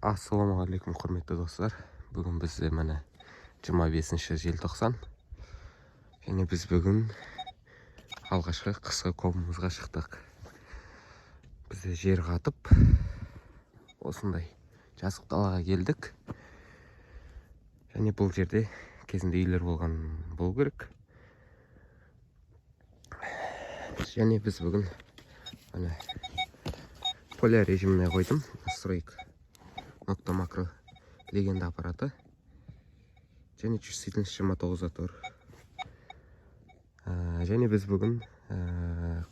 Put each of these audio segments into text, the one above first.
Ассалаумағалейкум құрметті достар. Бүгін біз міне 25 желтоқсан. Және біз бүгін алғашқы қысқы комымызға шықтық. Біз жер қатып осындай жазық далаға келдік. Және бұл жерде кезінде үйлер болған болу керек. Және біз бүгін міне поля режиміне қойдым. Настройка макро легенда аппараты. Және чувствительность 29 затор. Және біз бүгін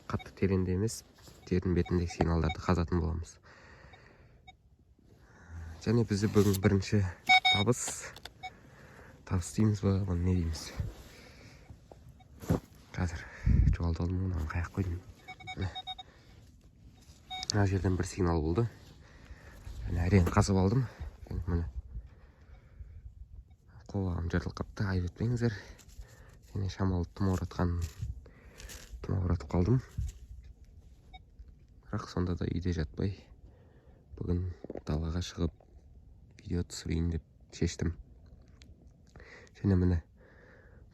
қатты тереңде емес, жердің бетіндегі сигналдарды қазатын боламыз. Және бізді бүгін бірінші табыс дейміз ба, оны не дейміз? Қазір жоғалталдым, оны қаяқ қойдым. Мына жерден бір сигнал болды. Және әрең қазып алдым. Міне қолағым жыртылып қапты, айып етпеңіздер. Және шамалы тұмауратып қалдым. Бірақ сонда да үйде жатпай, бүгін далаға шығып видео түсірейін деп шештім. Және міне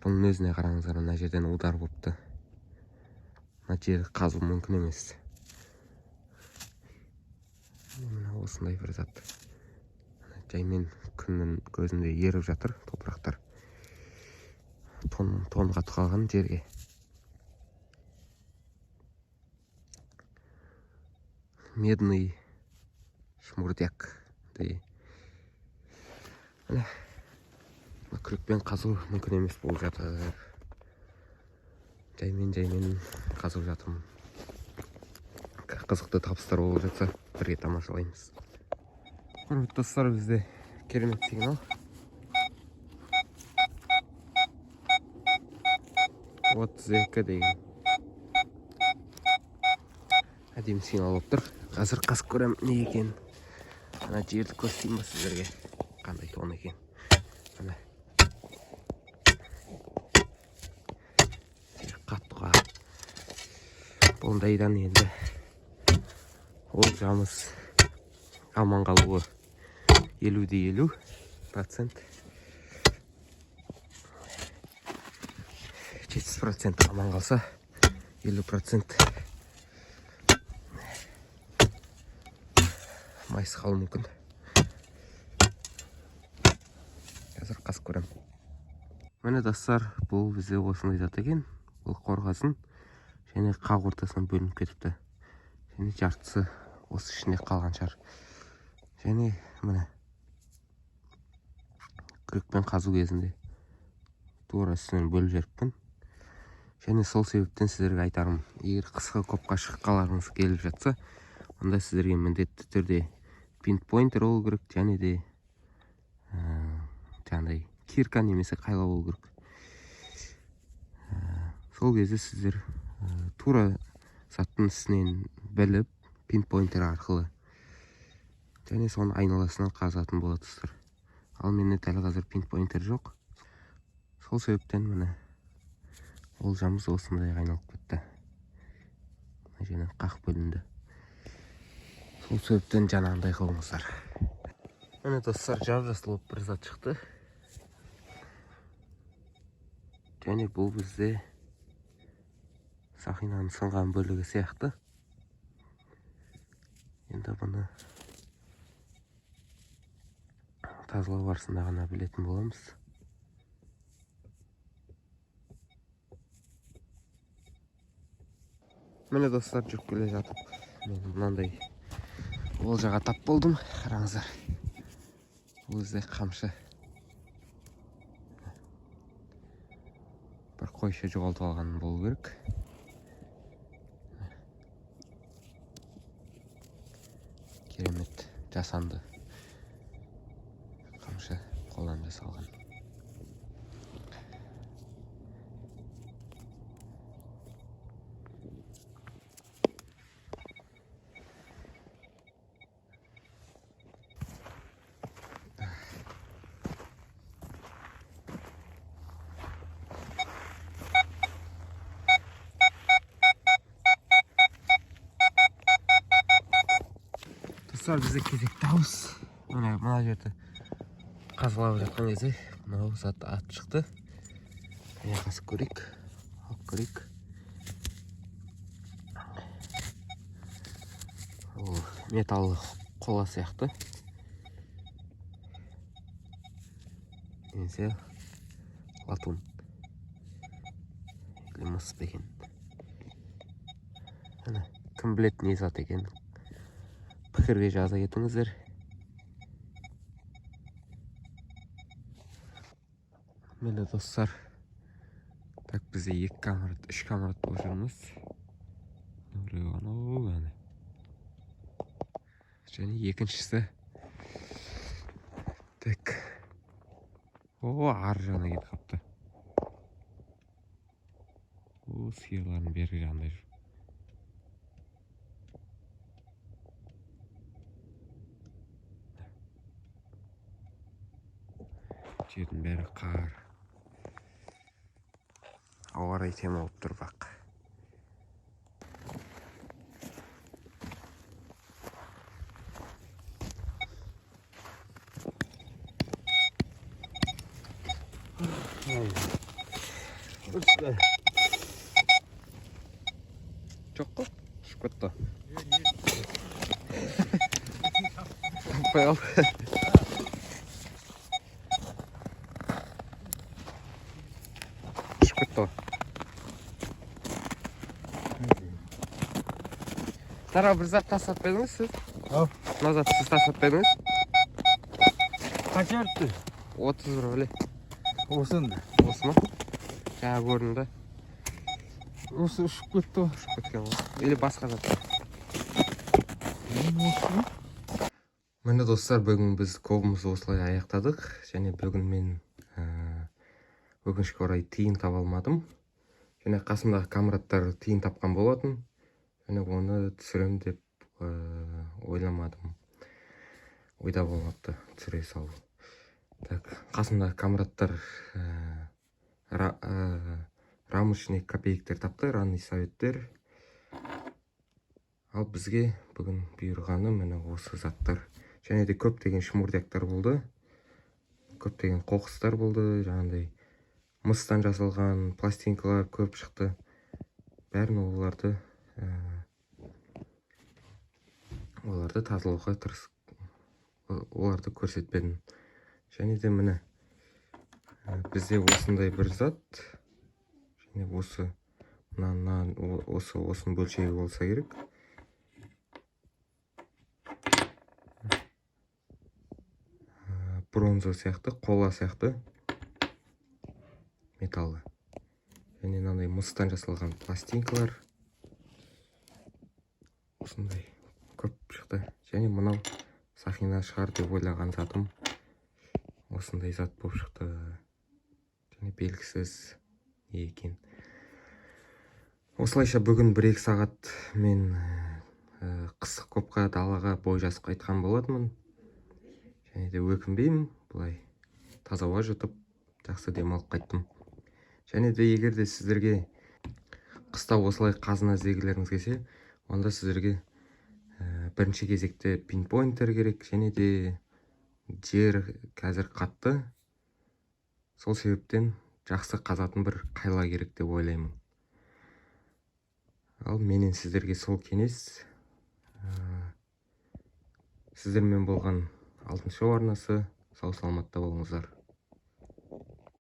бұның өзіне қараңыздар, мына жерден удар болыпты. Мына жер қазылу мүмкін емес. Міне осындай бір зат. Жаймен күннің көзінде еріп жатыр топырақтар. Тон қатып қалған жерге. Медный шмурдяк. Міне күрекпен қазу мүмкін емес болып жатыр. Жаймен қазып жатырмын. Қызықты табыстар болып жатса, бірге тамашалаймыз. Құрметті достар, бізде керемет сигнал. Вот зекі деген. Әдемі сигнал болып тұр. Қазір қасып көрем не екен. Ана жерді көрсетейін ба сіздерге. Қандай тон екен. Ана қатқыға. Бұндайдан енді ол жамыз аман қалуы 50-50%. 70% аман қалса, 50% майыс қалу мүмкін. Қазір қасып көрем. Міне достар, бұл бізде осындай зат екен. Бұл қорғасын және қақ ортасынан бөлініп кетіпті. Және жартысы осы ішінде қалған шығар. Және міне күрекпен қазу кезінде тура үстінен бөліп жіберіппін. Және сол себептен сіздерге айтарым, егер қысқы kopқа шыққыларыңыз келіп жатса, онда сіздерге міндетті түрде пинпойнтер болу керек, және де жаңағыдай кирка немесе қайла болу керек. Сол кезде сіздер тура заттың үстінен біліп, пинпойнтер арқылы және соны айналасынан қазатын боласыздар. Ал менде дәл қазір пинпойнтер жоқ. Сол себептен міне ол жамыз осындай айналып кетті. Мына жерден қақ бөлінді. Сол себептен жаңағындай қылыңыздар. Міне достар, жап-жасыл бір зат шықты. Және бұл бізде сақинаның сынған бөлігі сияқты. Енді бұны тазалау барысында ғана білетін боламыз. Міне достар, жүріп келе жатып, мен мынандай олжаға тап болдым. Қараңыздар. Өзде қамшы. Бір қойшы жоғалтып алған болу керек. Керемет жасанды қамшы қолдан жасалған. Достар, бізде кезекті ауыз. мына жерді қазылап жатқан кезде мынау зат ат шықты. Міне қасып көрейік. Алып көрейік. Металлы қола сияқты. Немесе латун. Или мыс па екен. Кім біледі не зат екен. Пікірге жаза кетіңіздер. Мені достар, так бізде 2 камерат, 3 камерат болып жүрміз. Біреу анау әне. Және екіншісі. Так. Ар жағына кетіп қапты. Сиырлардың бергі жағында жүр. Жердің бәрі қар. Ауа райы тема болып тұр бақ. Жоқ қой, ұшып кетті. Қапай ал. Ұшып кетті. Тара бір зат тасап бердіңіз сіз? Ау. Мына зат сіз тасап бердіңіз? Қанша өртті? 30 бір біле. Осында. Осы ма? Жаңа көрдім да. Осы ұшып кетті. Ұшып кеткен ғой. Или басқа зат. Міне достар, бүгін біз кобымызды осылай аяқтадық. Және бүгін мен өкінішке орай тиын таба алмадым. Және қасымдағы камераттар тиын тапқан болатын. Және оны түсірем деп ойламадым. Ойда болмапты түсіре салу. Так, қасымдағы камераттар рамочный копейктер тапты, ранный советтер. Ал бізге бүгін бұйырғаны міне осы заттар. Және де көптеген шымурдяктар болды. Көптеген қоқыстар болды. Жаңағыдай мыстан жасалған пластинкалар көп шықты. Бәрін оларды тазалауға тырысып, оларды көрсетпедім. Және де міне бізде осындай бір зат. Және осының бөлшегі болса керек. Бронза сияқты, қола сияқты металлы. Және мынандай мыстан жасалған пластинкалар. Осындай көп шықты. Және мынау сақина шығар деп ойлаған затым осындай зат болып шықты. Және белгісіз не екен. Осылайша бүгін 1-2 сағат мен қысық көпқа далаға бой жазып қайтқан болатынмын. Және де өкінбеймін, бұлай таза ауа жұтып жақсы демалып қайттым. Және де егер де сіздерге қыста осылай қазына іздегілеріңіз келсе, онда сіздерге бірінші кезекте пинпойнтер керек. Және де жер қазір қатты. Сол себептен жақсы қазатын бір қайла керек деп ойлаймын. Ал менен сіздерге сол кеңес. Сіздермен болған алтыншы арнасы. Сау саламатта болыңыздар.